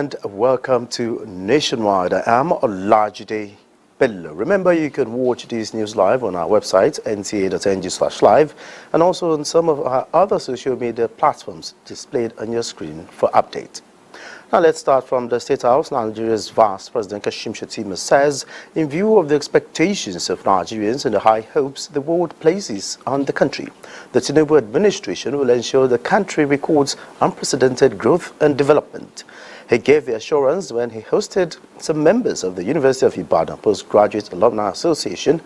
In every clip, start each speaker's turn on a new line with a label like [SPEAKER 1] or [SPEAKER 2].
[SPEAKER 1] and welcome to Nationwide. I am Olajide Bello. Remember, you can watch these news live on our website, nta.ng/live, and also on some of our other social media platforms displayed on your screen for update. Now let's start from the State House. Nigeria's Vice President Kashim Shettima says, in view of the expectations of Nigerians and the high hopes the world places on the country, the Tinubu administration will ensure the country records unprecedented growth and development. He gave the assurance when he hosted some members of the University of Ibadan Postgraduate Alumni Association,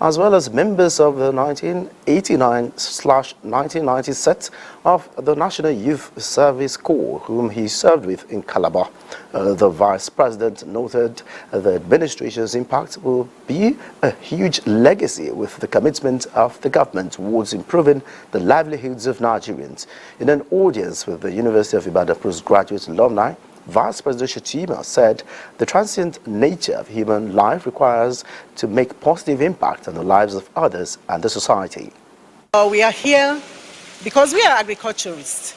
[SPEAKER 1] as well as members of the 1989/1990 set of the National Youth Service Corps, whom he served with in Calabar. The Vice President noted the administration's impact will be a huge legacy with the commitment of the government towards improving the livelihoods of Nigerians. In an audience with the University of Ibadan Postgraduate Alumni, Vice President Shettima said the transient nature of human life requires to make positive impact on the lives of others and the society.
[SPEAKER 2] We are here because we are agriculturists.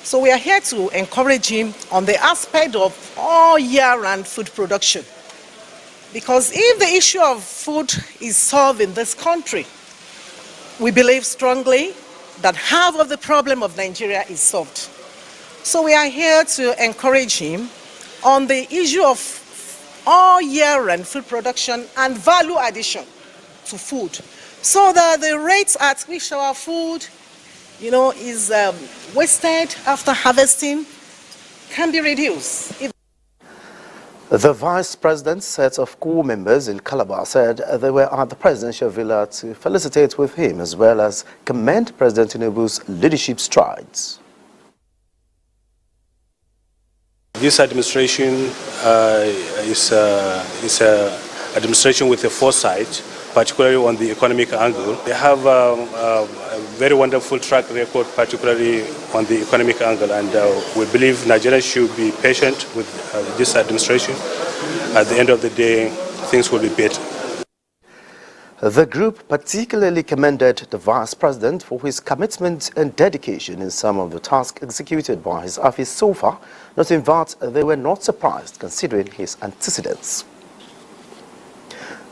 [SPEAKER 2] So we are here to encourage him on the aspect of all year-round food production. Because if the issue of food is solved in this country, we believe strongly that half of the problem of Nigeria is solved. So we are here to encourage him on the issue of all year-round food production and value addition to food, so that the rates at which our food, is wasted after harvesting can be reduced.
[SPEAKER 1] The Vice President's set of core members in Calabar said they were at the presidential villa to felicitate with him as well as commend President Tinubu's leadership strides.
[SPEAKER 3] This administration is an administration with a foresight, particularly on the economic angle. They have a very wonderful track record, particularly on the economic angle, and we believe Nigerians should be patient with this administration. At the end of the day, things will be better.
[SPEAKER 1] The group particularly commended the Vice President for his commitment and dedication in some of the tasks executed by his office so far, noting that they were not surprised considering his antecedents.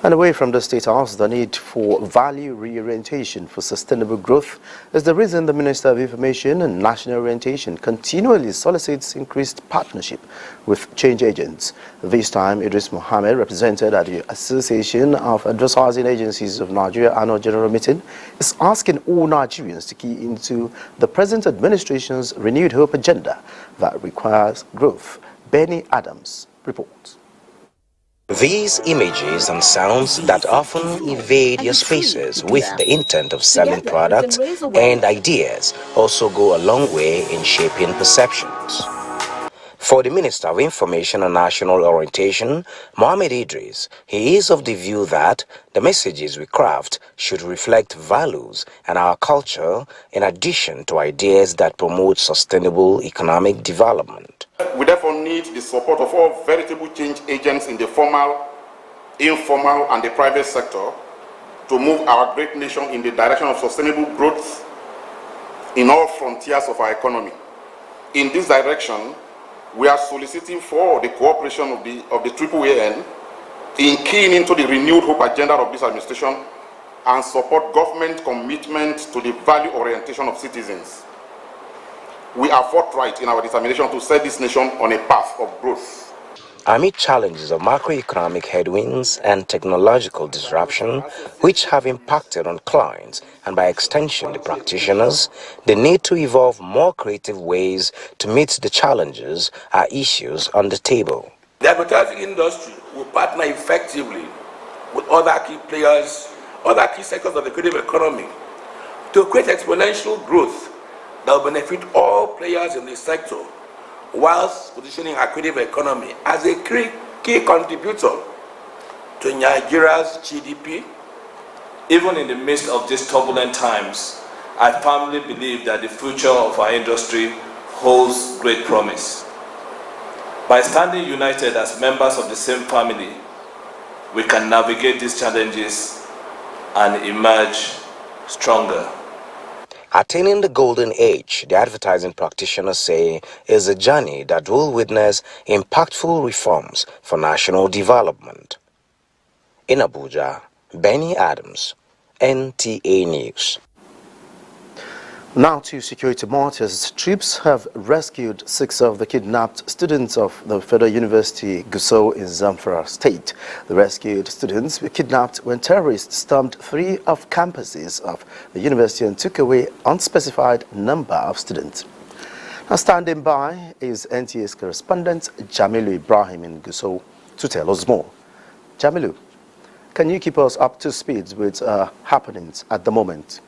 [SPEAKER 1] And away from the State House, the need for value reorientation for sustainable growth is the reason the Minister of Information and National Orientation continually solicits increased partnership with change agents. This time, Idris Mohammed, represented at the Association of Advertising Agencies of Nigeria Annual General Meeting, is asking all Nigerians to key into the present administration's renewed hope agenda that requires growth. Benny Adams reports.
[SPEAKER 4] These images and sounds that often evade your spaces with the intent of selling products and ideas also go a long way in shaping perceptions. For the Minister of Information and National Orientation, Mohammed Idris, he is of the view that the messages we craft should reflect values and our culture in addition to ideas that promote sustainable economic development.
[SPEAKER 5] We therefore need the support of all veritable change agents in the formal, informal, and the private sector to move our great nation in the direction of sustainable growth in all frontiers of our economy. In this direction, we are soliciting for the cooperation of the AAAN in keying into the renewed hope agenda of this administration and support government commitment to the value orientation of citizens. We are forthright in our determination to set this nation on a path of growth.
[SPEAKER 4] Amid challenges of macroeconomic headwinds and technological disruption, which have impacted on clients and by extension the practitioners, the need to evolve more creative ways to meet the challenges are issues on the table.
[SPEAKER 6] The advertising industry will partner effectively with other key players, other key sectors of the creative economy to create exponential growth that will benefit all players in the sector, whilst positioning our creative economy as a key contributor to Nigeria's GDP.
[SPEAKER 7] Even in the midst of these turbulent times, I firmly believe that the future of our industry holds great promise. By standing united as members of the same family, we can navigate these challenges and emerge stronger.
[SPEAKER 4] Attaining the golden age, the advertising practitioners say, is a journey that will witness impactful reforms for national development. In Abuja, Benny Adams, NTA News.
[SPEAKER 1] Now to security matters. Troops have rescued 6 of the kidnapped students of the Federal University Gusau in Zamfara State. The rescued students were kidnapped when terrorists stormed 3 of campuses of the university and took away unspecified number of students. Now standing by is NTA's correspondent Jamilu Ibrahim in Gusau to tell us more. Jamilu, can you keep us up to speed with happenings at the moment?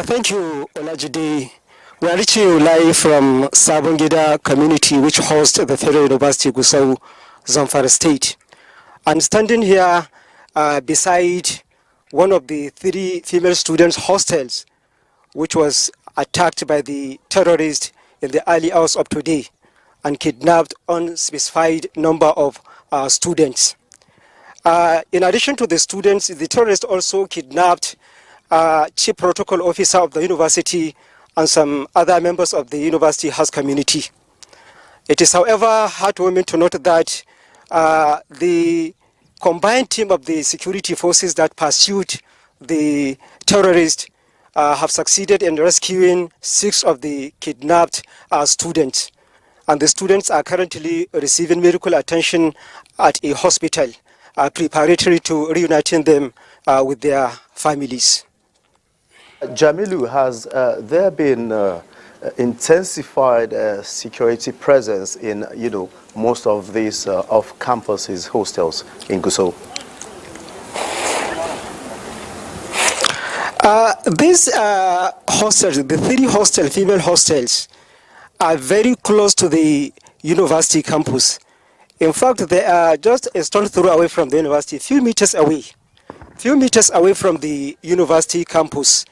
[SPEAKER 8] Thank you, Olajide. We are reaching you live from Sabongida community, which hosts the Federal University Gusau, Zamfara State. I'm standing here beside one of the 3 female students' hostels, which was attacked by the terrorists in the early hours of today and kidnapped unspecified number of students. In addition to the students, the terrorists also kidnapped chief protocol officer of the university and some other members of the university house community. It is, however, heartwarming to note that the combined team of the security forces that pursued the terrorists have succeeded in rescuing 6 of the kidnapped students. And the students are currently receiving medical attention at a hospital, preparatory to reuniting them with their families.
[SPEAKER 1] Jamilu, has there been intensified security presence in, most of these off-campuses hostels in Gusau?
[SPEAKER 8] These hostels, the 3 female hostels, are very close to the university campus. In fact, they are just a stone's throw away from the university, a few meters away from the university campus.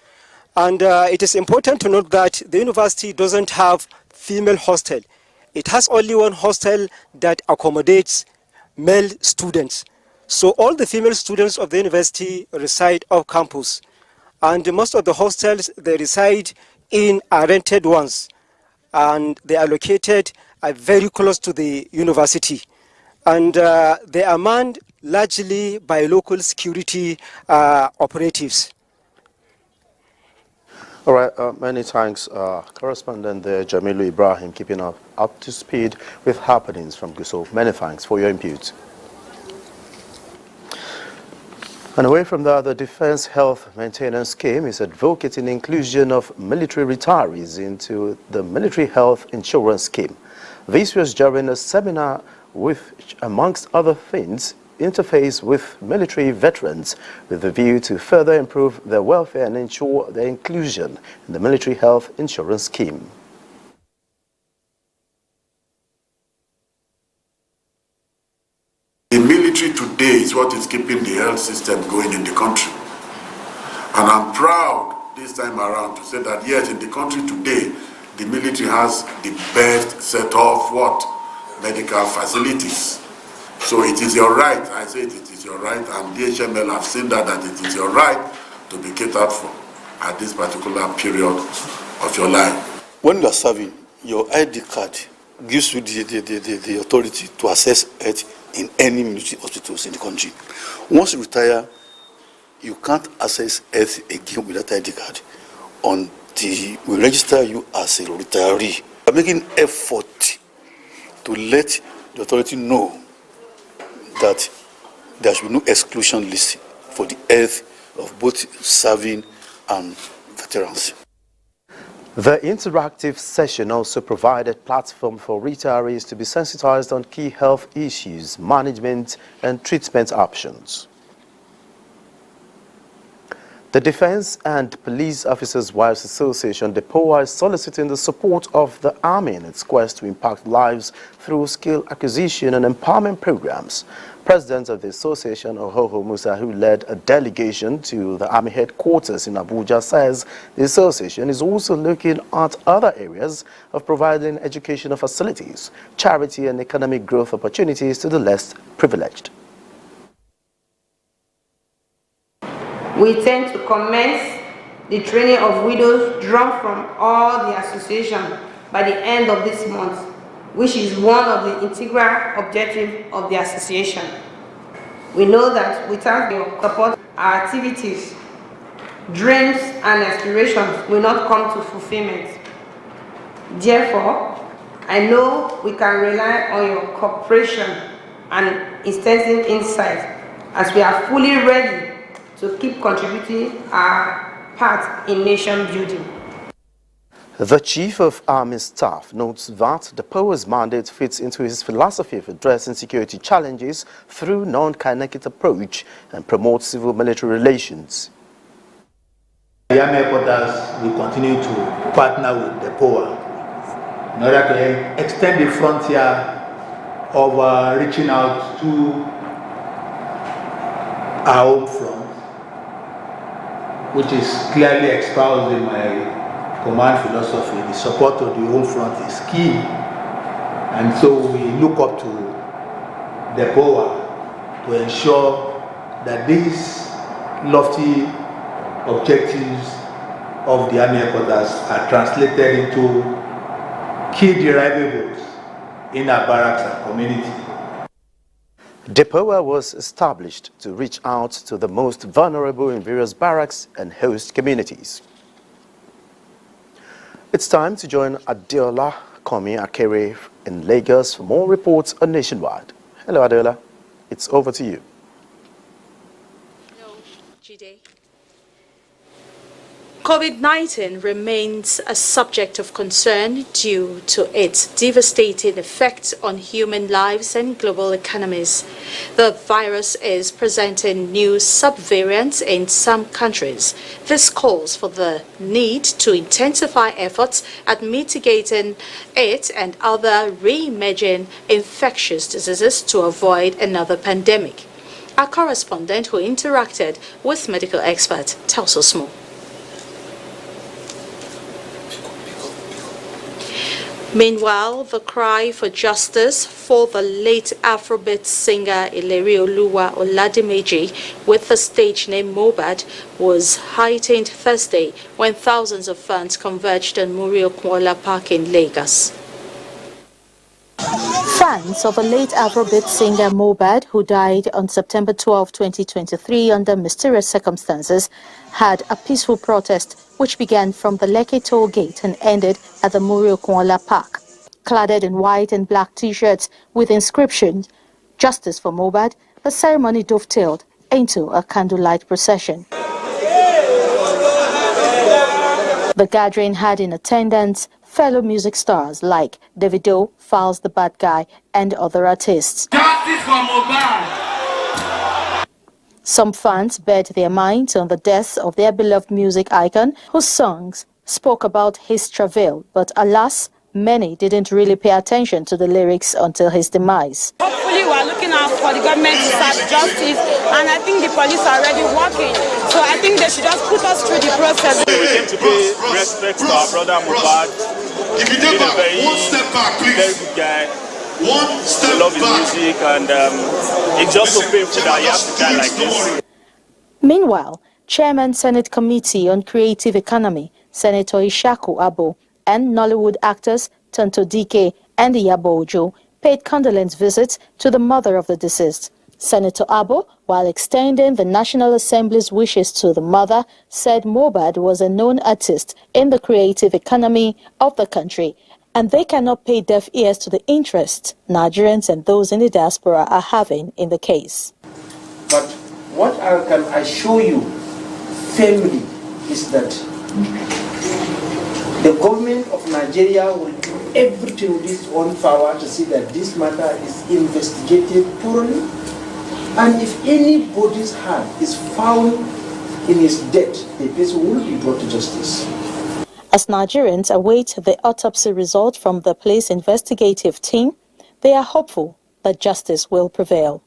[SPEAKER 8] And it is important to note that the university doesn't have female hostel. It has only one hostel that accommodates male students. So all the female students of the university reside off campus. And most of the hostels, they reside in rented ones. And they are located very close to the university. And they are manned largely by local security operatives.
[SPEAKER 1] All right, many thanks, correspondent there, Jamilu Ibrahim, keeping up to speed with happenings from Gusau. Many thanks for your input. And away from that, the Defense Health Maintenance Scheme is advocating inclusion of military retirees into the Military Health Insurance Scheme. This was during a seminar which, amongst other things, interface with military veterans with the view to further improve their welfare and ensure their inclusion in the Military Health Insurance Scheme.
[SPEAKER 9] The military today is what is keeping the health system going in the country. And I'm proud this time around to say that yes, in the country today, the military has the best set of medical facilities. So it is your right, I say it is your right, and DHML have seen that it is your right to be catered for at this particular period of your life.
[SPEAKER 10] When you are serving, your ID card gives you the authority to access health in any military hospitals in the country. Once you retire, you can't access health again without ID card until we register you as a retiree. We are making effort to let the authority know that there should be no exclusion list for the health of both serving and veterans.
[SPEAKER 1] The interactive session also provided platform for retirees to be sensitized on key health issues, management and treatment options. The Defense and Police Officers' Wives Association, DEPOA, is soliciting the support of the Army in its quest to impact lives through skill acquisition and empowerment programs. President of the association, Ohoho Musa, who led a delegation to the Army headquarters in Abuja, says the association is also looking at other areas of providing educational facilities, charity and economic growth opportunities to the less privileged.
[SPEAKER 11] We intend to commence the training of widows drawn from all the associations by the end of this month, which is one of the integral objectives of the association. We know that without your support, our activities, dreams and aspirations will not come to fulfillment. Therefore, I know we can rely on your cooperation and extensive insight as we are fully ready to keep contributing our part in nation building.
[SPEAKER 1] The Chief of Army Staff notes that the POA's mandate fits into his philosophy of addressing security challenges through non-kinetic approach and promotes civil-military relations.
[SPEAKER 12] The Army headquarters will continue to partner with the POA in order to extend the frontier of reaching out to our home front, which is clearly espoused in my command philosophy. The support of the home front is key, and so we look up to the POA to ensure that these lofty objectives of the Army headquarters are translated into key deliverables in our barracks and community.
[SPEAKER 1] The POA was established to reach out to the most vulnerable in various barracks and host communities. It's time to join Adeola Komi Akere in Lagos for more reports on Nationwide. Hello, Adeola. It's over to you.
[SPEAKER 13] Hello, Jide. COVID-19 remains a subject of concern due to its devastating effects on human lives and global economies. The virus is presenting new subvariants in some countries. This calls for the need to intensify efforts at mitigating it and other re-emerging infectious diseases to avoid another pandemic. Our correspondent who interacted with medical experts tells us more. Meanwhile, the cry for justice for the late Afrobeat singer Ilerioluwa Oladimeji, with the stage name Mohbad, was heightened Thursday when thousands of fans converged on Muri-Okunola Park in Lagos.
[SPEAKER 14] Fans of the late Afrobeat singer Mohbad, who died on September 12, 2023 under mysterious circumstances, had a peaceful protest which began from the Lekki toll gate and ended at the Muri-Okunola Park. Cladded in white and black t-shirts with inscriptions, "Justice for Mohbad," the ceremony dovetailed into a candlelight procession. The gathering had in attendance fellow music stars like Davido, Falz the Bad Guy, and other artists.
[SPEAKER 15] Justice for Mohbad!
[SPEAKER 14] Some fans bared their minds on the death of their beloved music icon, whose songs spoke about his travail, but alas, many didn't really pay attention to the lyrics until his demise.
[SPEAKER 16] Hopefully we are looking out for the government to serve justice, and I think the police are already working, so I think they should just put us through the process.
[SPEAKER 17] We came to pay respect to our brother Mohbad.
[SPEAKER 15] If you take back, one step back, please.
[SPEAKER 17] Very good guy.
[SPEAKER 15] One step
[SPEAKER 17] we love his
[SPEAKER 15] back.
[SPEAKER 17] music, and it's just so painful that he has to die like this.
[SPEAKER 14] Meanwhile, Chairman Senate Committee on Creative Economy, Senator Ishaku Abo, and Nollywood actors Tonto Dike and Iyabo Ojo paid condolence visits to the mother of the deceased. Senator Abo, while extending the National Assembly's wishes to the mother, said Mohbad was a known artist in the creative economy of the country, and they cannot pay deaf ears to the interest Nigerians and those in the diaspora are having in the case.
[SPEAKER 18] But what I can assure you firmly is that the government of Nigeria will do everything with its own power to see that this matter is investigated thoroughly. And if anybody's hand is found in his death, the person will be brought to justice.
[SPEAKER 14] As Nigerians await the autopsy result from the police investigative team, they are hopeful that justice will prevail.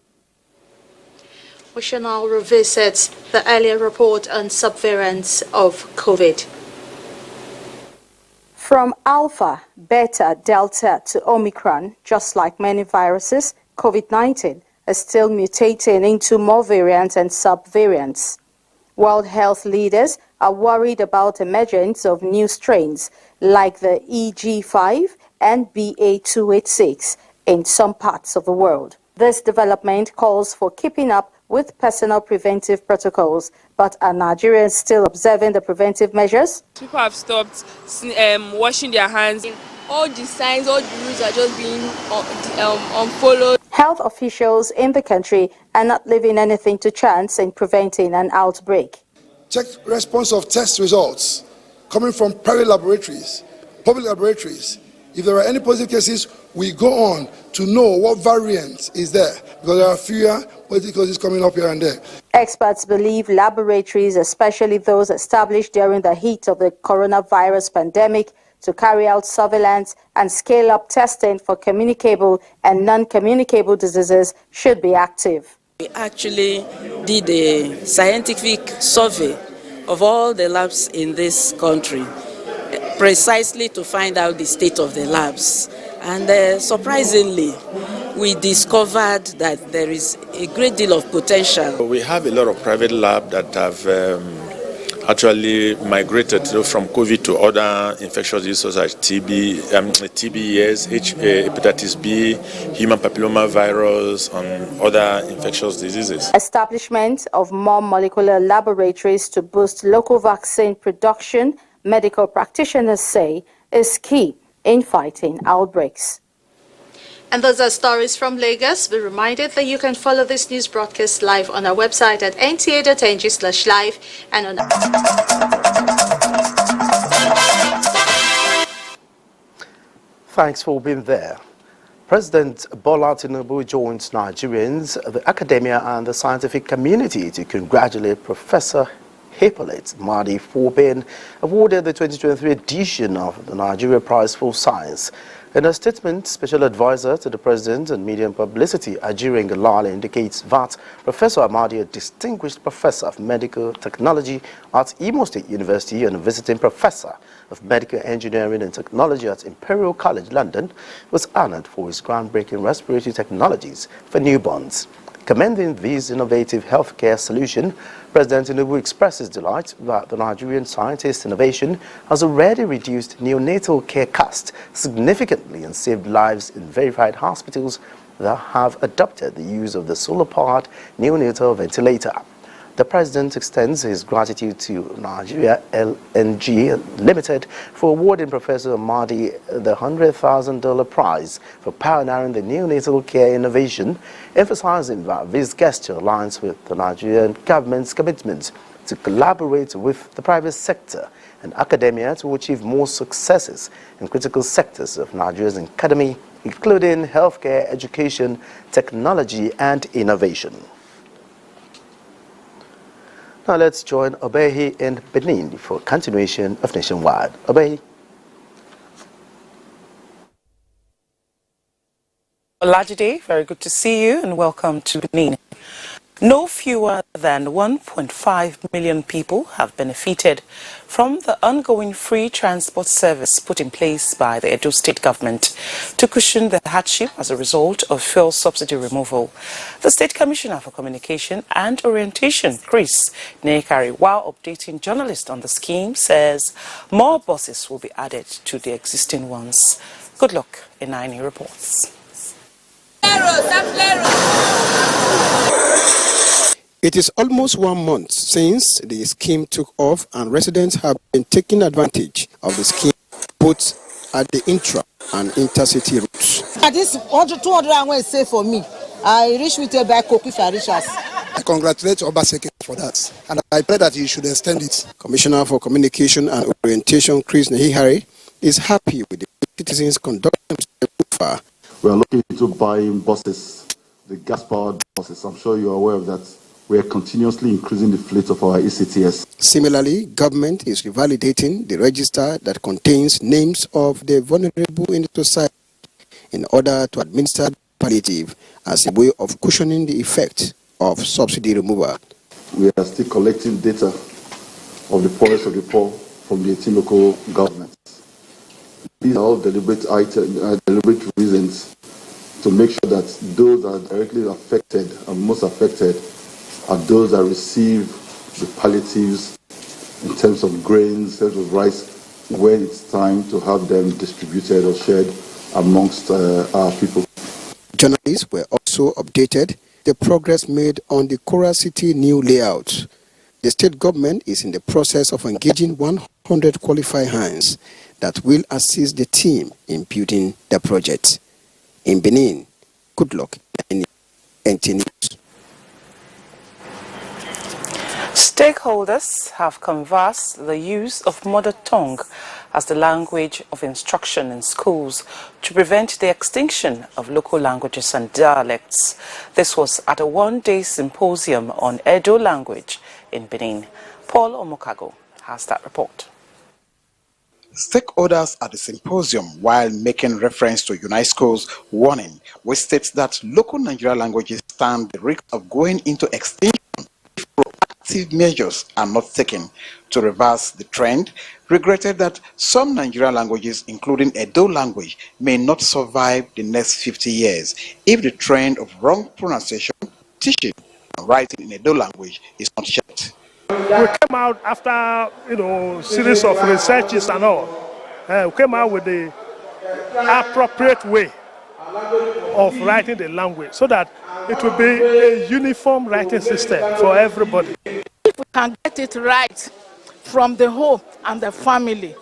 [SPEAKER 13] We shall now revisit the earlier report on subvariants of COVID. From Alpha, Beta, Delta to Omicron, just like many viruses, COVID-19 is still mutating into more variants and subvariants.
[SPEAKER 14] World health leaders are worried about emergence of new strains like the EG5 and BA286 in some parts of the world. This development calls for keeping up with personal preventive protocols, but are Nigerians still observing the preventive measures?
[SPEAKER 19] People have stopped washing their hands. All the signs, all the rules are just being unfollowed.
[SPEAKER 14] Health officials in the country are not leaving anything to chance in preventing an outbreak.
[SPEAKER 20] Check response of test results coming from private laboratories, public laboratories. If there are any positive cases, we go on to know what variant is there, because there are fewer positive cases coming up here and there.
[SPEAKER 14] Experts believe laboratories, especially those established during the heat of the coronavirus pandemic, to carry out surveillance and scale up testing for communicable and non-communicable diseases should be active.
[SPEAKER 21] We actually did a scientific survey of all the labs in this country, precisely to find out the state of the labs. And surprisingly, we discovered that there is a great deal of potential.
[SPEAKER 22] We have a lot of private labs that have actually migrated from COVID to other infectious diseases like TB, hepatitis B, human papilloma virus, and other infectious diseases.
[SPEAKER 14] Establishment of more molecular laboratories to boost local vaccine production, medical practitioners say, is key in fighting outbreaks.
[SPEAKER 13] And those are stories from Lagos. Be reminded that you can follow this news broadcast live on our website at nta.ng/live and on.
[SPEAKER 1] Thanks for being there. President Bola Tinubu joins Nigerians, the academia and the scientific community to congratulate Professor Hippolyte Madi for being awarded the 2023 edition of the Nigeria Prize for Science. In a statement, Special Advisor to the President on Media and Publicity, Ajiri Ngalale, indicates that Professor Amadi, a distinguished professor of medical technology at Imo State University and a visiting professor of medical engineering and technology at Imperial College London, was honored for his groundbreaking respiratory technologies for newborns. Commending this innovative healthcare solution, President Tinubu expresses delight that the Nigerian scientist's innovation has already reduced neonatal care costs significantly and saved lives in verified hospitals that have adopted the use of the solar-powered neonatal ventilator. The President extends his gratitude to Nigeria LNG Limited for awarding Professor Mahdi the $100,000 prize for pioneering the neonatal care innovation, emphasizing that this gesture aligns with the Nigerian government's commitment to collaborate with the private sector and academia to achieve more successes in critical sectors of Nigeria's economy, including healthcare, education, technology, and innovation. Now let's join Obehi in Benin for a continuation of Nationwide. Obehi.
[SPEAKER 23] Olajide, very good to see you and welcome to Benin. No fewer than 1.5 million people have benefited from the ongoing free transport service put in place by the Edo State government to cushion the hardship as a result of fuel subsidy removal. The State Commissioner for Communication and Orientation, Chris Nekari, while updating journalists on the scheme, says more buses will be added to the existing ones. Good luck, Inaini reports.
[SPEAKER 24] It is almost 1 month since the scheme took off, and residents have been taking advantage of the scheme both at the intra and intercity routes.
[SPEAKER 2] This 200 I want to say for me. I reach with a back copy for us.
[SPEAKER 24] I congratulate Obaseki for that, and I pray that he should extend it. Commissioner for Communication and Orientation, Chris Nekari, is happy with the citizens conducting themselves so far.
[SPEAKER 25] We are looking into buying buses, the gas-powered buses. I'm sure you are aware of that. We are continuously increasing the fleet of our ECTS.
[SPEAKER 24] Similarly, government is revalidating the register that contains names of the vulnerable in the society in order to administer palliative as a way of cushioning the effect of subsidy removal.
[SPEAKER 25] We are still collecting data of the poorest of the poor from the 18 local governments. These are all deliberate reasons to make sure that those that are directly affected and most affected are those that receive the palliatives in terms of grains, in terms of rice, when it's time to have them distributed or shared amongst our people.
[SPEAKER 24] Journalists were also updated the progress made on the Kora City new layout. The state government is in the process of engaging 100 qualified hands that will assist the team in building the project. In Benin, good luck in NTA News.
[SPEAKER 23] Stakeholders have canvassed the use of mother tongue as the language of instruction in schools to prevent the extinction of local languages and dialects. This was at a one-day symposium on Edo language in Benin. Paul Omokago has that report.
[SPEAKER 3] Stakeholders at the symposium, while making reference to UNESCO's warning, which states that local Nigerian languages stand the risk of going into extinction if proactive measures are not taken to reverse the trend, regretted that some Nigerian languages, including Edo language, may not survive the next 50 years if the trend of wrong pronunciation, teaching, and writing in Edo language is not checked.
[SPEAKER 17] We came out after, series of researches and all. We came out with the appropriate way of writing the language so that it will be a uniform writing system for everybody.
[SPEAKER 4] If we can get it right from the home and the family,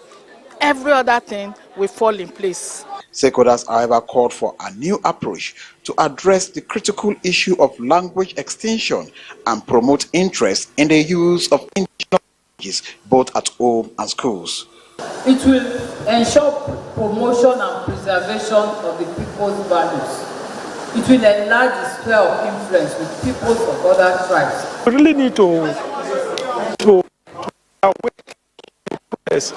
[SPEAKER 4] every other thing will fall in place.
[SPEAKER 3] Stakeholders, however, called for a new approach to address the critical issue of language extinction and promote interest in the use of indigenous languages both at home and schools.
[SPEAKER 5] It will ensure promotion and preservation of the people's values. It will enlarge the sphere of influence with peoples of other tribes.
[SPEAKER 17] We really need to awaken the process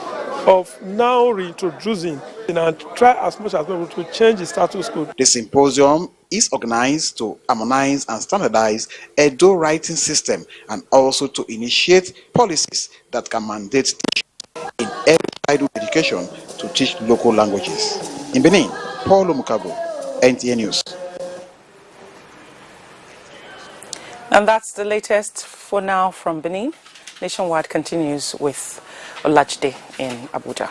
[SPEAKER 17] of now reintroducing and try as much as possible to change the status quo.
[SPEAKER 3] The symposium is organized to harmonize and standardize Edo writing system and also to initiate policies that can mandate teachers in every childhood education to teach local languages. In Benin, Paul Omokago, NTA News.
[SPEAKER 23] And that's the latest for now from Benin. Nationwide continues with Olajide in Abuja.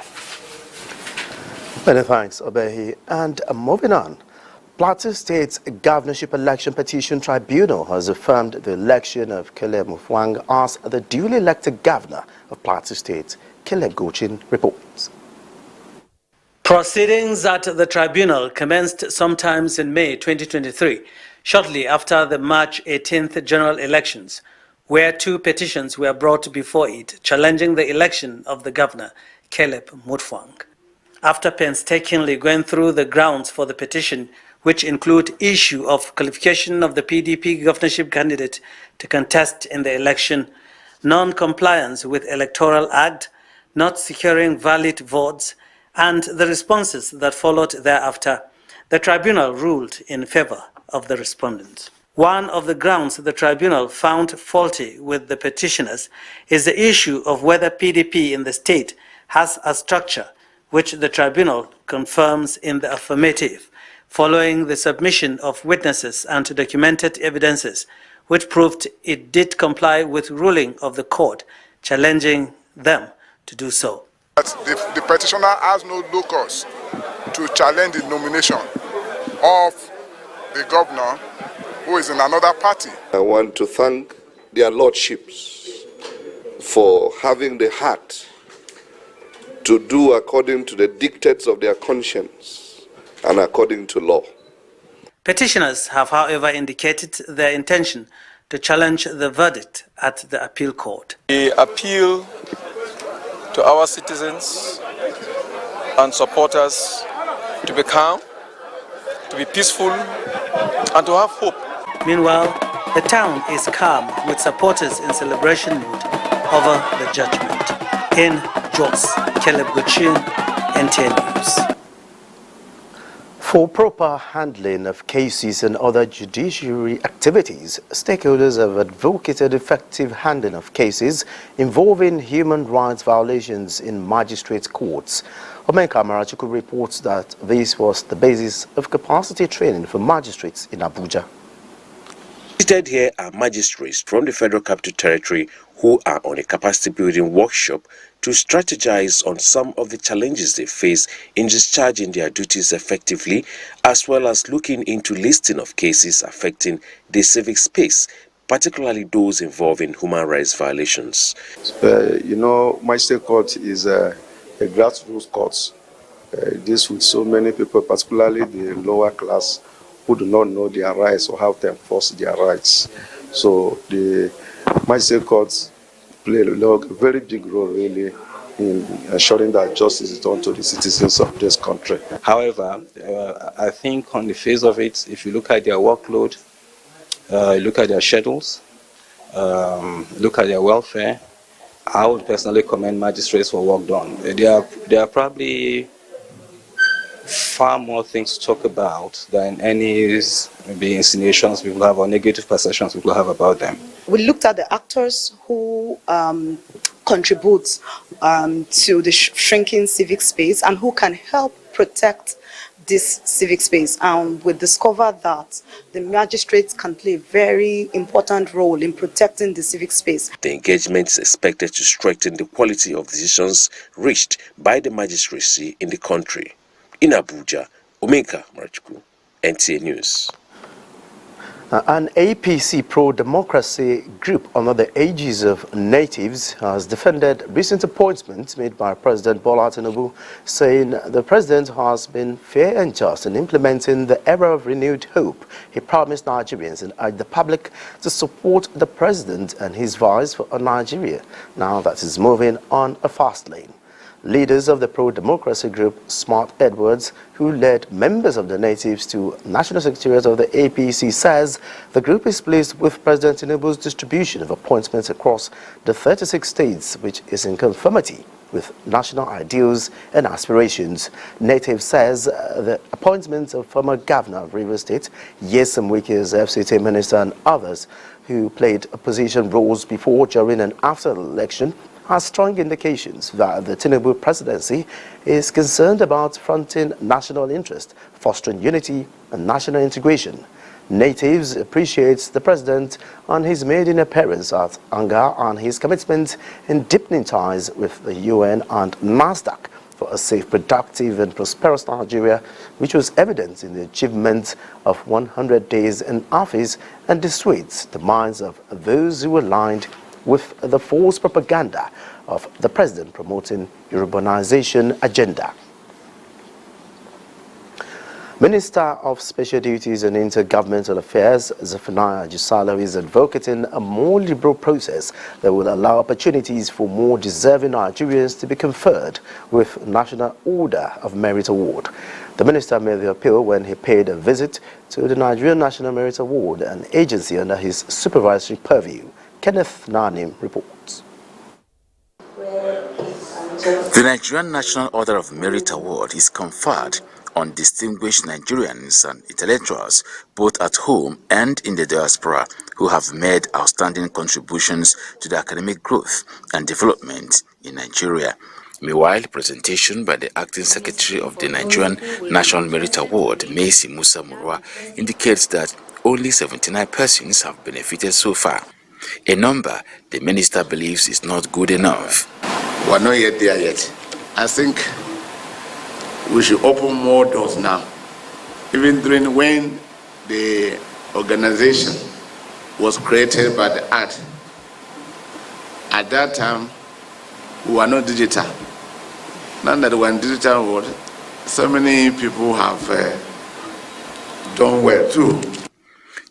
[SPEAKER 1] Many thanks, Obehi. And moving on, Plateau State's Governorship Election Petition Tribunal has affirmed the election of Caleb Mutfwang as the duly elected governor of Plateau State. Caleb Gochin reports.
[SPEAKER 6] Proceedings at the tribunal commenced sometimes in May 2023, shortly after the March 18th general elections, where two petitions were brought before it challenging the election of the governor, Caleb Mutfwang. After painstakingly going through the grounds for the petition, which include issue of qualification of the PDP governorship candidate to contest in the election, non-compliance with Electoral Act, not securing valid votes, and the responses that followed thereafter, the tribunal ruled in favor of the respondents. One of the grounds the tribunal found faulty with the petitioners is the issue of whether PDP in the state has a structure, which the tribunal confirms in the affirmative, following the submission of witnesses and documented evidences, which proved it did comply with ruling of the court, challenging them to do so.
[SPEAKER 7] The petitioner has no locus to challenge the nomination of the governor who is in another party.
[SPEAKER 26] I want to thank their lordships for having the heart to do according to the dictates of their conscience and according to law.
[SPEAKER 6] Petitioners have, however, indicated their intention to challenge the verdict at the appeal court.
[SPEAKER 27] We appeal to our citizens and supporters to be calm, to be peaceful, and to have hope.
[SPEAKER 6] Meanwhile, the town is calm with supporters in celebration mood over the judgment. In Jos, Caleb Gochin, NTA News.
[SPEAKER 1] For proper handling of cases and other judiciary activities, stakeholders have advocated effective handling of cases involving human rights violations in magistrate courts. Omenka Marachuku reports that this was the basis of capacity training for magistrates in Abuja.
[SPEAKER 8] Seated here are magistrates from the Federal Capital Territory who are on a capacity building workshop to strategize on some of the challenges they face in discharging their duties effectively, as well as looking into listing of cases affecting the civic space, particularly those involving human rights violations.
[SPEAKER 25] Magistrate court is a grassroots court. This with so many people, particularly the lower class, who do not know their rights or how to enforce their rights. So the magistrate courts play a very big role, really, in ensuring that justice is done to the citizens of this country.
[SPEAKER 9] However, I think on the face of it, if you look at their workload, look at their schedules, look at their welfare, I would personally commend magistrates for work done. There are probably far more things to talk about than any maybe insinuations people have or negative perceptions people have about them.
[SPEAKER 10] We looked at the actors who contribute to the shrinking civic space and who can help protect this civic space, and we discovered that the magistrates can play a very important role in protecting the civic space.
[SPEAKER 8] The engagement is expected to strengthen the quality of decisions reached by the magistracy in the country. In Abuja, Omeka Marachku, NTA News.
[SPEAKER 1] An APC pro-democracy group under the aegis of natives has defended recent appointments made by President Bola Tinubu, saying the president has been fair and just in implementing the era of renewed hope he promised Nigerians, and urged the public to support the president and his vice for Nigeria, now that is moving on a fast lane. Leaders of the pro-democracy group, Smart Edwards, who led members of the natives to National Secretariat of the APC, says the group is pleased with President Tinubu's distribution of appointments across the 36 states, which is in conformity with national ideals and aspirations. Native says the appointments of former governor of Rivers State, Nyesom Wike as FCT minister, and others who played opposition roles before, during, and after the election has strong indications that the Tinubu presidency is concerned about fronting national interest, fostering unity and national integration. Natives appreciate the president on his maiden appearance at Anga and his commitment in deepening ties with the UN and NASDAQ for a safe, productive and prosperous Nigeria, which was evident in the achievement of 100 days in office, and dissuades the minds of those who aligned with the false propaganda of the president promoting urbanization agenda. Minister of Special Duties and Intergovernmental Affairs, Zephaniah Jusalo, is advocating a more liberal process that will allow opportunities for more deserving Nigerians to be conferred with National Order of Merit Award. The minister made the appeal when he paid a visit to the Nigerian National Merit Award, an agency under his supervisory purview. Kenneth Nanim reports.
[SPEAKER 11] The Nigerian National Order of Merit Award is conferred on distinguished Nigerians and intellectuals, both at home and in the diaspora, who have made outstanding contributions to the academic growth and development in Nigeria. Meanwhile, presentation by the Acting Secretary of the Nigerian National Merit Award, Macy Musa Murwa, indicates that only 79 persons have benefited so far, a number the minister believes is not good enough.
[SPEAKER 12] We are not yet there yet. I think we should open more doors now. Even during when the organization was created by the Act, at that time we were not digital. Now that we're in digital world, so many people have done well too.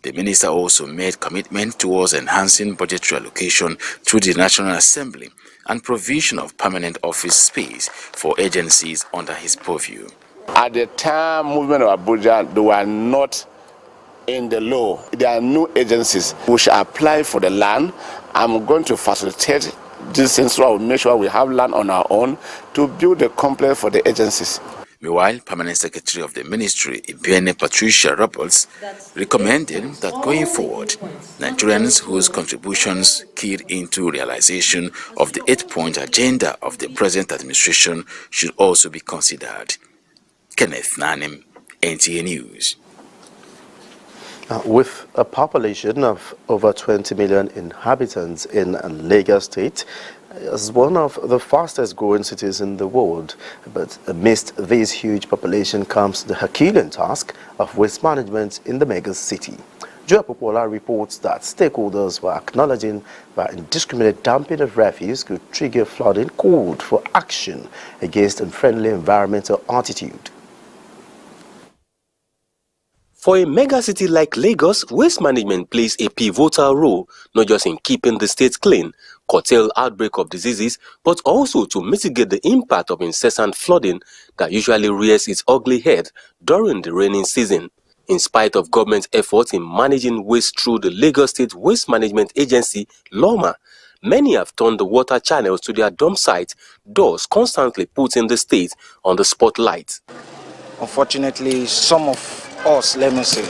[SPEAKER 11] The minister also made commitment towards enhancing budgetary allocation through the National Assembly and provision of permanent office space for agencies under his purview.
[SPEAKER 12] At the time movement of Abuja, they were not in the law. There are new agencies which apply for the land. I'm going to facilitate this thing so I will make sure we have land on our own to build a complex for the agencies.
[SPEAKER 11] Meanwhile, Permanent Secretary of the Ministry, Ibiene Patricia Roberts, recommended that going forward, Nigerians whose contributions keyed into realization of the 8-point agenda of the present administration should also be considered. Kenneth Nanim, NTA News.
[SPEAKER 1] With a population of over 20 million inhabitants in Lagos State, is one of the fastest growing cities in the world. But amidst this huge population comes the Herculean task of waste management in the mega city. Joe Popola reports that stakeholders were acknowledging that indiscriminate dumping of refuse could trigger flooding, called for action against unfriendly environmental attitude.
[SPEAKER 15] For a megacity like Lagos, waste management plays a pivotal role, not just in keeping the state clean, curtail outbreak of diseases, but also to mitigate the impact of incessant flooding that usually rears its ugly head during the rainy season. In spite of government efforts in managing waste through the Lagos State Waste Management Agency, LOMA, many have turned the water channels to their dump sites, thus constantly putting the state on the spotlight.
[SPEAKER 16] Unfortunately, some of us, let me say,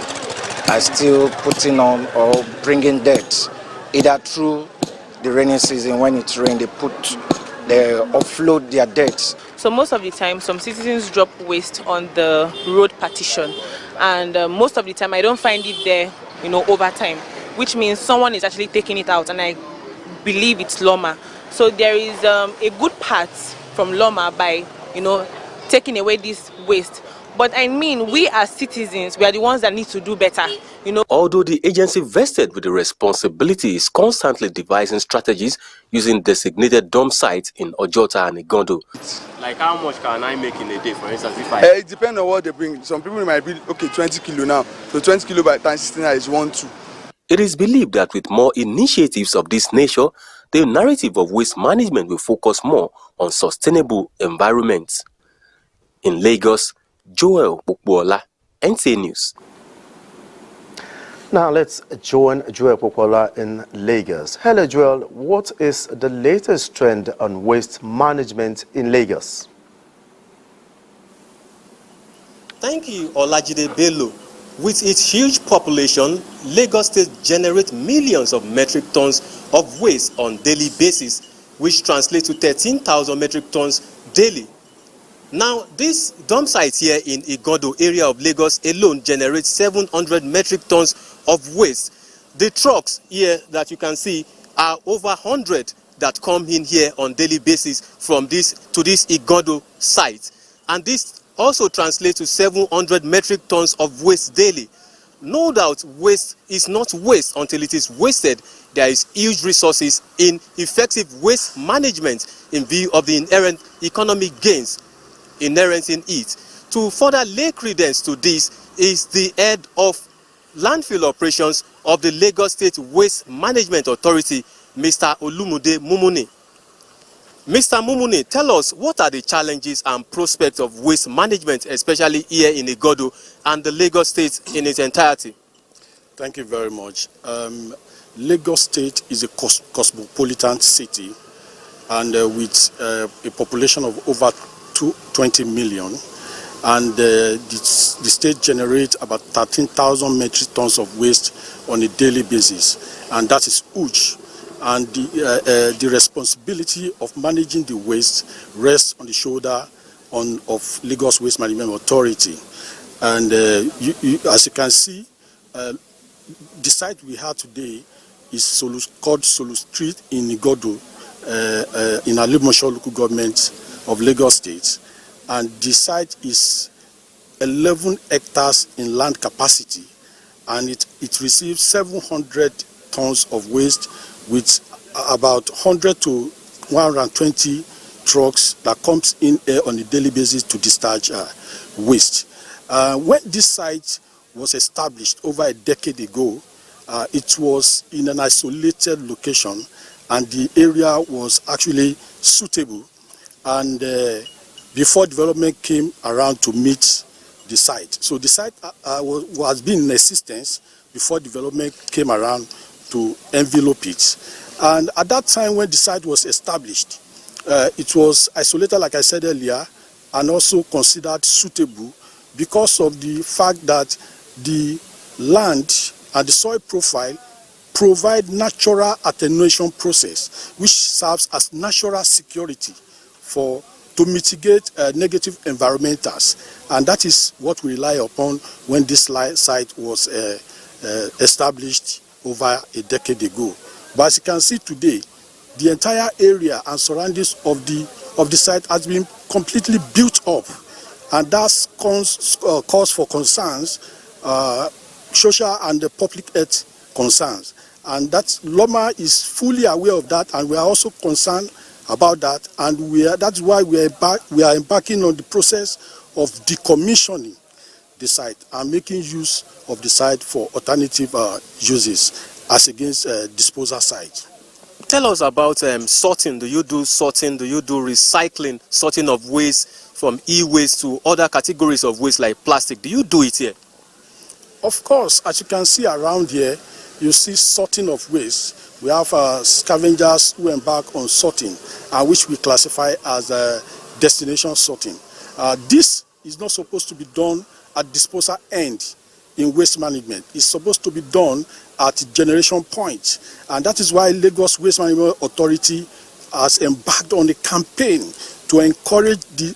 [SPEAKER 16] are still putting on or bringing dirt, either through the rainy season. When it's rain, they offload their dirt.
[SPEAKER 18] So most of the time, some citizens drop waste on the road partition, and most of the time I don't find it there, over time, which means someone is actually taking it out, and I believe it's Loma. So there is a good part from Loma by, taking away this waste. But I mean, we as citizens, we are the ones that need to do better,
[SPEAKER 15] Although the agency vested with the responsibility is constantly devising strategies using designated dump sites in Ojota and Igondo.
[SPEAKER 19] Like how much can I make in a day, for instance, if
[SPEAKER 20] It depends on what they bring. Some people might be, 20 kilo now. So 20 kilo by times 16 is 1-2.
[SPEAKER 15] It is believed that with more initiatives of this nature, the narrative of waste management will focus more on sustainable environments. In Lagos, Joel Popola, NTA News.
[SPEAKER 1] Now let's join Joel Popola in Lagos. Hello Joel, what is the latest trend on waste management in Lagos?
[SPEAKER 21] Thank you, Olajide Bello. With its huge population, Lagos State generates millions of metric tons of waste on daily basis, which translates to 13,000 metric tons daily. Now, this dump site here in Igodo area of Lagos alone generates 700 metric tons of waste. The trucks here that you can see are over 100 that come in here on daily basis from this to this Igodo site. And this also translates to 700 metric tons of waste daily. No doubt waste is not waste until it is wasted. There is huge resources in effective waste management in view of the inherent economic gains inherent in it. To further lay credence to this is the head of landfill operations of the Lagos State Waste Management Authority, Mr. Olumude Mumuni. Mr. Mumuni, tell us what are the challenges and prospects of waste management, especially here in Igodo and the Lagos State in its entirety.
[SPEAKER 22] Thank you very much. Lagos State is a cosmopolitan city, and with a population of over 20 million, and the state generates about 13,000 metric tons of waste on a daily basis, and that is huge. And the responsibility of managing the waste rests on the shoulder of Lagos Waste Management Authority. And as you can see, the site we have today is called Solu Street in Igodo, in Alimosho local government of Lagos State, and the site is 11 hectares in land capacity, and it receives 700 tons of waste with about 100 to 120 trucks that comes in on a daily basis to discharge waste. When this site was established over a decade ago, it was in an isolated location, and the area was actually suitable. And before development came around to meet the site. So the site was been in existence before development came around to envelope it. And at that time when the site was established, it was isolated, like I said earlier, and also considered suitable because of the fact that the land and the soil profile provide natural attenuation process, which serves as natural security to mitigate negative environmentals. And that is what we rely upon when this site was established over a decade ago. But as you can see today, the entire area and surroundings of the site has been completely built up, and that's cause for concerns, social and the public health concerns. And that Loma is fully aware of that, and we are also concerned about that, and that's why we are embarking on the process of decommissioning the site and making use of the site for alternative uses as against disposal site.
[SPEAKER 21] Tell us about sorting. Do you do sorting? Do you do recycling, sorting of waste from e-waste to other categories of waste like plastic? Do you do it here?
[SPEAKER 22] Of course, as you can see around here, you see sorting of waste. We have scavengers who embark on sorting, which we classify as destination sorting. This is not supposed to be done at disposal end in waste management. It's supposed to be done at generation point. And that is why Lagos Waste Management Authority has embarked on a campaign to encourage the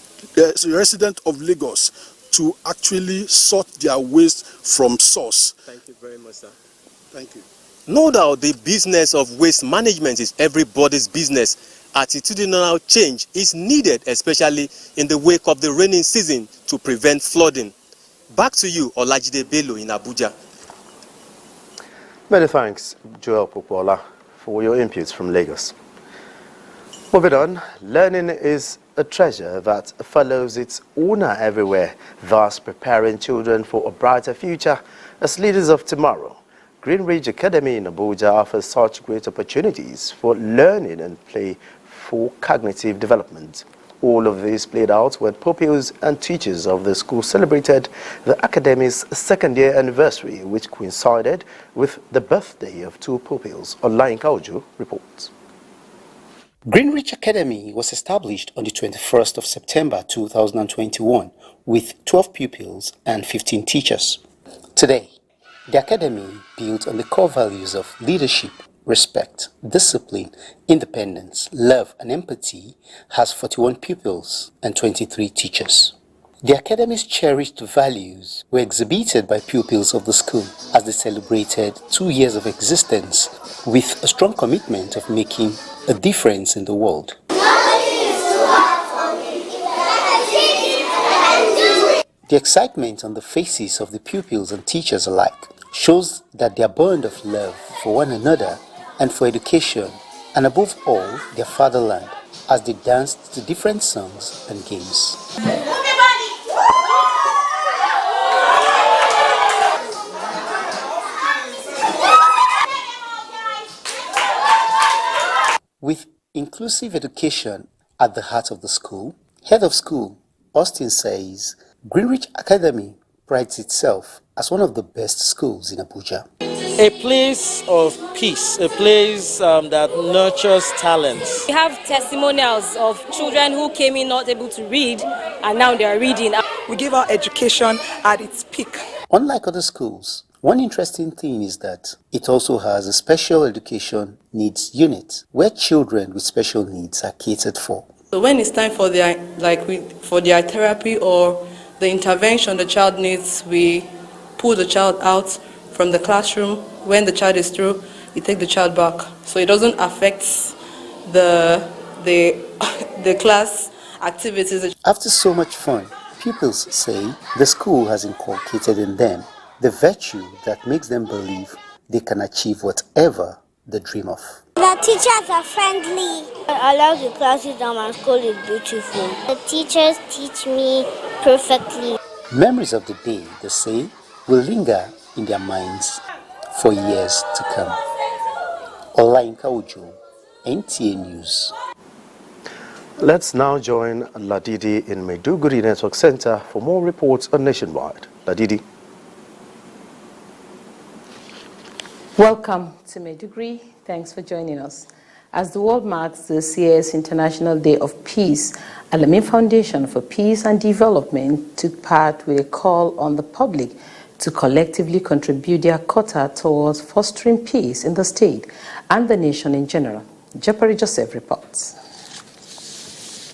[SPEAKER 22] residents of Lagos to actually sort their waste from source.
[SPEAKER 21] Thank you very much, sir.
[SPEAKER 22] Thank you.
[SPEAKER 21] No doubt the business of waste management is everybody's business. Attitudinal change is needed, especially in the wake of the rainy season, to prevent flooding. Back to you, Olajide Bello in Abuja.
[SPEAKER 1] Many thanks, Joel Popola, for your inputs from Lagos. Moving on, learning is a treasure that follows its owner everywhere, thus preparing children for a brighter future as leaders of tomorrow. Greenridge Academy in Abuja offers such great opportunities for learning and play for cognitive development. All of this played out when pupils and teachers of the school celebrated the academy's second-year anniversary, which coincided with the birthday of two pupils. Olayinka Ojo reports.
[SPEAKER 2] Greenridge Academy was established on the 21st of September 2021 with 12 pupils and 15 teachers. Today, the academy, built on the core values of leadership, respect, discipline, independence, love, and empathy, has 41 pupils and 23 teachers. The academy's cherished values were exhibited by pupils of the school as they celebrated 2 years of existence with a strong commitment of making a difference in the world. The excitement on the faces of the pupils and teachers alike shows that their bond of love for one another and for education, and above all, their fatherland, as they danced to different songs and games. With inclusive education at the heart of the school, head of school Austin says Greenridge Academy prides itself as one of the best schools in Abuja.
[SPEAKER 4] A place of peace, a place that nurtures talents.
[SPEAKER 5] We have testimonials of children who came in not able to read and now they are reading.
[SPEAKER 13] We give our education at its peak.
[SPEAKER 2] Unlike other schools, one interesting thing is that it also has a special education needs unit where children with special needs are catered for.
[SPEAKER 13] So when it's time for their therapy or the intervention the child needs, we pull the child out from the classroom. When the child is through, we take the child back. So it doesn't affect the class activities.
[SPEAKER 2] After so much fun, pupils say the school has inculcated in them the virtue that makes them believe they can achieve whatever they dream of.
[SPEAKER 14] The teachers are friendly. I love the classes and my school is beautiful. The teachers teach me perfectly.
[SPEAKER 2] Memories of the day, they say, will linger in their minds for years to come. Olayinka Ojo, NTA News.
[SPEAKER 1] Let's now join Ladidi in Maiduguri Network Center for more reports on Nationwide. Ladidi.
[SPEAKER 17] Welcome to Maiduguri. Thanks for joining us. As the world marks this year's International Day of Peace, Alamein Foundation for Peace and Development took part with a call on the public to collectively contribute their quota towards fostering peace in the state and the nation in general. Jeffrey Joseph reports.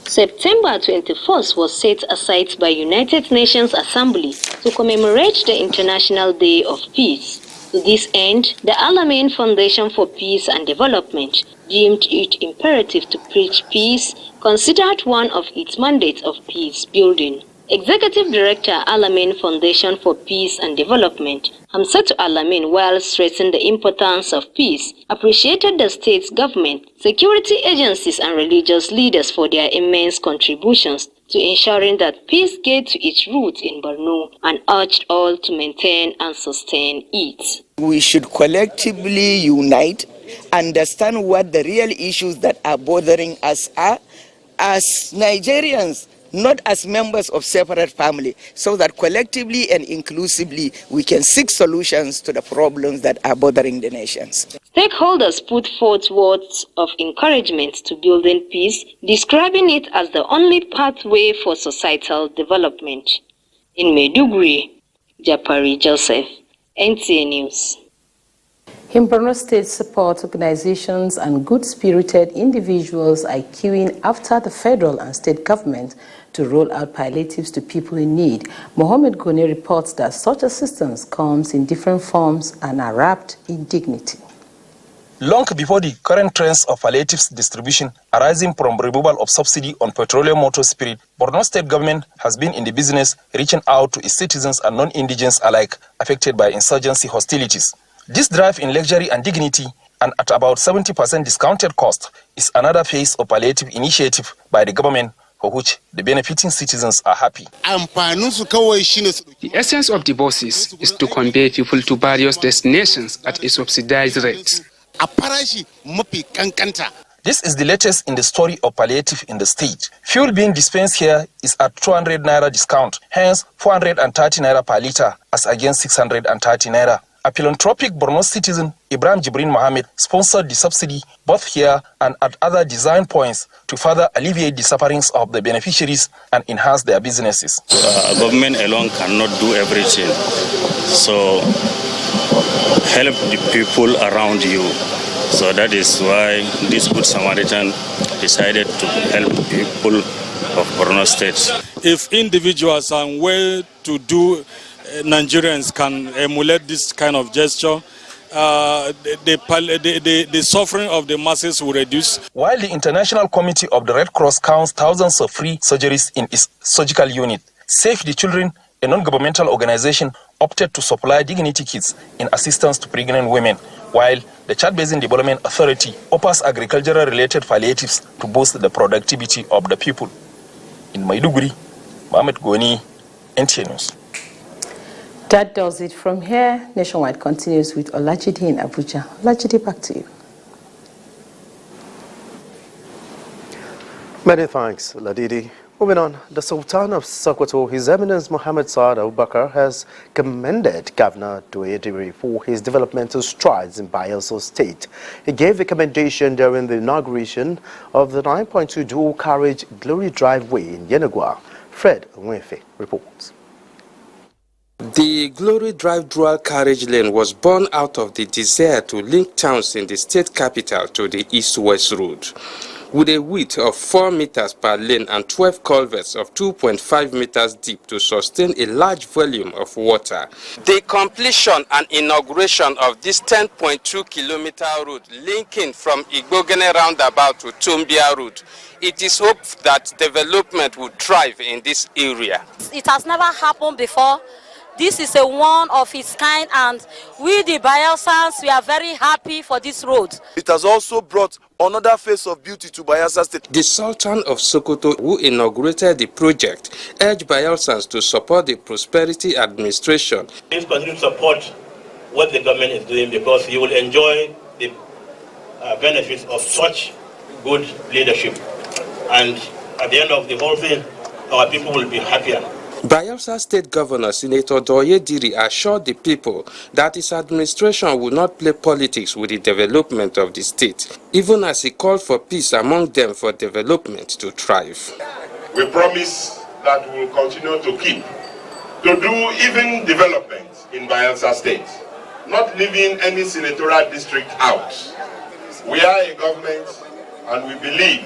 [SPEAKER 3] September 21st was set aside by United Nations Assembly to commemorate the International Day of Peace. To this end, the Alamein Foundation for Peace and Development deemed it imperative to preach peace, considered one of its mandates of peace building. Executive Director, Alamein Foundation for Peace and Development, Hamsatu Alamein, while stressing the importance of peace, appreciated the state's government, security agencies and religious leaders for their immense contributions to ensuring that peace gets to its roots in Borno and urged all to maintain and sustain it.
[SPEAKER 6] We should collectively unite, understand what the real issues that are bothering us are as Nigerians, not as members of separate family, so that collectively and inclusively we can seek solutions to the problems that are bothering the nations.
[SPEAKER 3] Stakeholders put forth words of encouragement to building peace, describing it as the only pathway for societal development. In Maiduguri, Japari Joseph, NTA News.
[SPEAKER 17] In Borno State, support organizations and good-spirited individuals are queuing after the federal and state government to roll out palliatives to people in need. Mohammed Gone reports that such assistance comes in different forms and are wrapped in dignity.
[SPEAKER 7] Long before the current trends of palliatives distribution arising from removal of subsidy on petroleum motor spirit, Borno State government has been in the business reaching out to its citizens and non-indigents alike affected by insurgency hostilities. This drive in luxury and dignity, and at about 70% discounted cost, is another phase of palliative initiative by the government for which the benefiting citizens are happy.
[SPEAKER 23] The essence of the buses is to convey people to various destinations at a subsidized rate.
[SPEAKER 7] This is the latest in the story of palliative in the state. Fuel being dispensed here is at 200 naira discount, hence 430 naira per litre as against 630 naira. A philanthropic Borno citizen, Ibrahim Jibrin Mohammed, sponsored the subsidy both here and at other design points to further alleviate the sufferings of the beneficiaries and enhance their businesses.
[SPEAKER 24] Government alone cannot do everything. So help the people around you. So that is why this Good Samaritan decided to help people of Borno State.
[SPEAKER 22] If individuals and well-to-do Nigerians can emulate this kind of gesture, the suffering of the masses will reduce.
[SPEAKER 7] While the International Committee of the Red Cross counts thousands of free surgeries in its surgical unit, Save the Children, a non-governmental organization, opted to supply dignity kits in assistance to pregnant women, while the Chad Basin Development Authority offers agricultural-related palliatives to boost the productivity of the people. In Maiduguri, Mohammed Goni, NTA News.
[SPEAKER 17] That does it from here. Nationwide continues with Olajide in Abuja. Olajide, back to you.
[SPEAKER 1] Many thanks, Ladidi. Moving on, the Sultan of Sokoto, His Eminence Muhammad Saad Abubakar, has commended Governor Doyediri for his developmental strides in Bayelsa State. He gave the commendation during the inauguration of the 9.2 dual carriage Glory Driveway in Yenagua. Fred Nwefe reports.
[SPEAKER 26] The Glory Drive dual carriage lane was born out of the desire to link towns in the state capital to the east-west road. With a width of 4 meters per lane and 12 culverts of 2.5 meters deep to sustain a large volume of water. The completion and inauguration of this 10.2 kilometer road linking from Igbogene roundabout to Tumbia road, it is hoped that development will thrive in this area.
[SPEAKER 27] It has never happened before. This is a one of its kind, and we the Bayelsans, we are very happy for this road.
[SPEAKER 28] It has also brought another face of beauty to Bayelsa State.
[SPEAKER 26] The Sultan of Sokoto, who inaugurated the project, urged Bayelsans to support the Prosperity Administration.
[SPEAKER 29] Please continue to support what the government is doing, because you will enjoy the benefits of such good leadership. And at the end of the whole thing, our people will be happier.
[SPEAKER 26] Bayelsa State Governor Senator Doyediri assured the people that his administration will not play politics with the development of the state, even as he called for peace among them for development to thrive.
[SPEAKER 30] We promise that we will continue to do even development in Bayelsa State, not leaving any senatorial district out. We are a government and we believe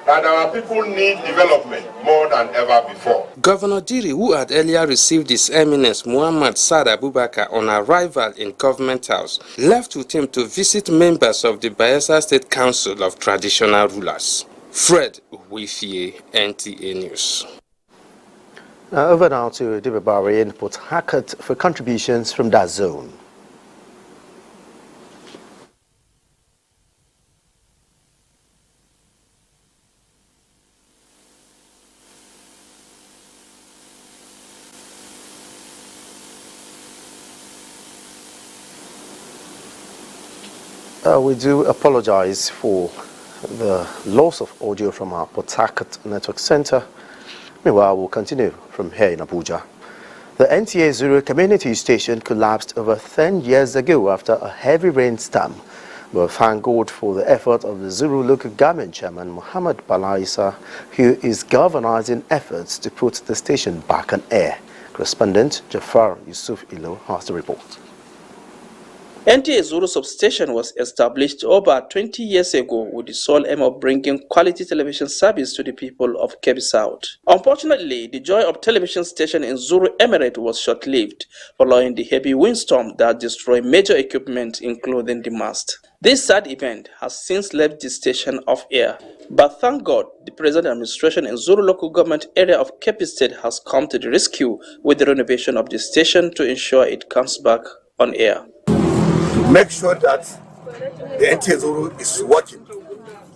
[SPEAKER 30] that our people need development more than ever before.
[SPEAKER 26] Governor Diri, who had earlier received His Eminence Muhammad Saad Abubakar on arrival in Government House, left with him to visit members of the Bayelsa State Council of Traditional Rulers. Fred Wifie, NTA News.
[SPEAKER 1] Now over now to Dibabari in Port Harcourt for contributions from that zone. We do apologize for the loss of audio from our Port Harcourt Network Center. Meanwhile, we'll continue from here in Abuja. The NTA Zuru community station collapsed over 10 years ago after a heavy rainstorm. But thank God for the effort of the Zuru local government chairman Muhammad Balaisa, who is galvanizing efforts to put the station back on air. Correspondent Jafar Yusuf Ilo has the report.
[SPEAKER 8] NTA Zuru substation was established over 20 years ago with the sole aim of bringing quality television service to the people of Kebbi South. Unfortunately, the joy of television station in Zuru Emirate was short-lived, following the heavy windstorm that destroyed major equipment including the mast. This sad event has since left the station off air. But thank God, the present administration in Zuru local government area of Kebbi State has come to the rescue with the renovation of the station to ensure it comes back on air.
[SPEAKER 9] Make sure that the NTA Zuru is working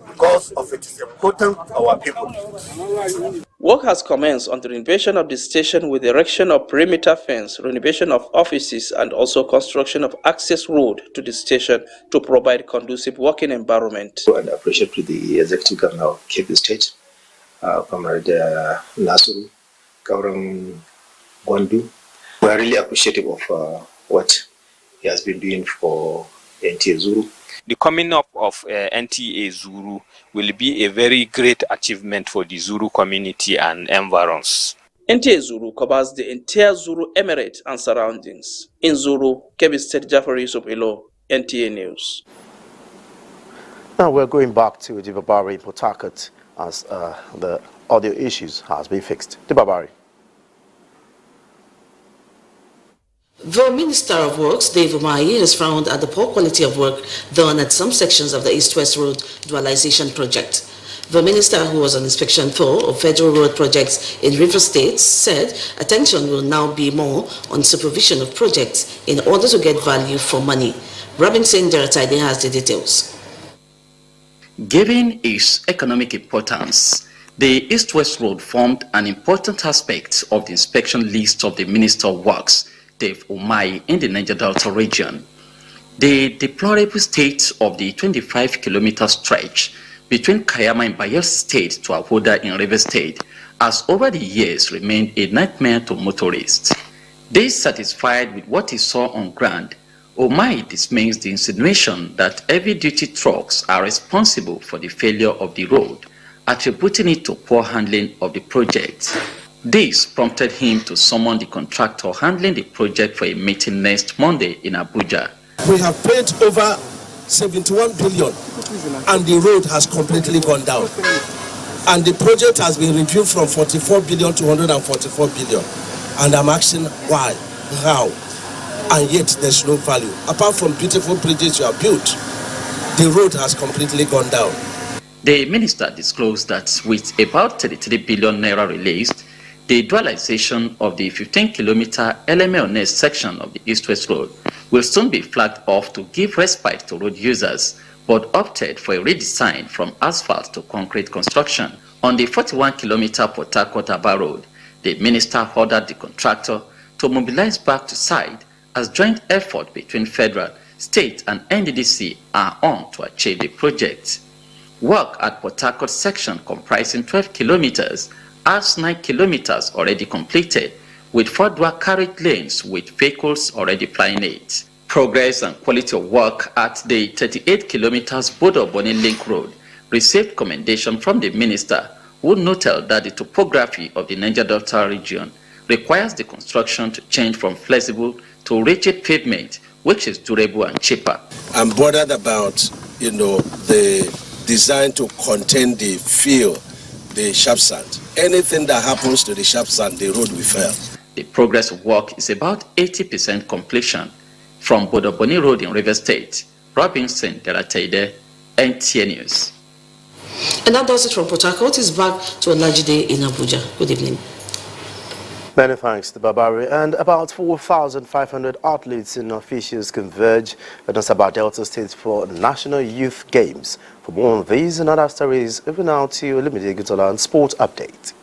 [SPEAKER 9] because of it is important to our people.
[SPEAKER 8] Work has commenced on the renovation of the station with erection of perimeter fence, renovation of offices, and also construction of access road to the station to provide conducive working environment.
[SPEAKER 10] And I appreciate the Executive Governor of Kebbi State, Comrade Nasuru Kauram Gwandu. We are really appreciative of what he has been doing for NTA Zuru.
[SPEAKER 11] The coming up of NTA Zuru will be a very great achievement for the Zuru community and environs.
[SPEAKER 8] NTA Zuru covers the entire Zuru Emirate and surroundings. In Zuru, Kebbi State, Jafar Yusuf Ilo, NTA News.
[SPEAKER 1] Now we're going back to Dibabari in Port Harcourt as the audio issues has been fixed. Dibabari.
[SPEAKER 12] The Minister of Works, Dave Umahi, has frowned at the poor quality of work done at some sections of the East-West Road dualization project. The minister, who was on inspection tour of federal road projects in River State, said attention will now be more on supervision of projects in order to get value for money. Robinson Derataide has the details.
[SPEAKER 16] Given its economic importance, the East-West Road formed an important aspect of the inspection list of the Minister of Works, Dave Umahi, in the Niger Delta region. The deplorable state of the 25-kilometer stretch between Kayama in Bayelsa State to Abuja in River State has over the years remained a nightmare to motorists. Dissatisfied with what he saw on ground, Umahi dismisses the insinuation that heavy-duty trucks are responsible for the failure of the road, attributing it to poor handling of the project. This prompted him to summon the contractor handling the project for a meeting next Monday in Abuja.
[SPEAKER 18] We have paid over 71 billion and the road has completely gone down. And the project has been reviewed from 44 billion to 144 billion. And I'm asking why, how, and yet there's no value. Apart from beautiful bridges you have built, the road has completely gone down.
[SPEAKER 16] The minister disclosed that with about 33 billion naira released, the dualization of the 15-kilometer LMLNS section of the East-West Road will soon be flagged off to give respite to road users, but opted for a redesign from asphalt to concrete construction. On the 41-kilometer Port Harcourt-Aba Road, the minister ordered the contractor to mobilize back to site as joint effort between federal, state and NDDC are on to achieve the project. Work at Port Harcourt section comprising 12 kilometers has 9 kilometers already completed, with 4 dual carriage lanes with vehicles already plying it. Progress and quality of work at the 38 kilometers Bodo-Boni Link Road received commendation from the minister, who noted that the topography of the Niger Delta region requires the construction to change from flexible to rigid pavement, which is durable and cheaper.
[SPEAKER 18] I'm bothered about, the designed to contain the fill, the sharp sand. Anything that happens to the sharp sand, the road will fail.
[SPEAKER 16] The progress of work is about 80% completion. From Bodoboni Road in River State, Robinson Delateide, NTA News.
[SPEAKER 12] And that does it from Port Harcourt. Is back to a large day in Abuja. Good evening.
[SPEAKER 1] Many thanks to Babari. And about 4,500 athletes and officials converge at Asaba Delta State for National Youth Games. For more on these and other stories, over now to Olumide Gutola and Sport Update.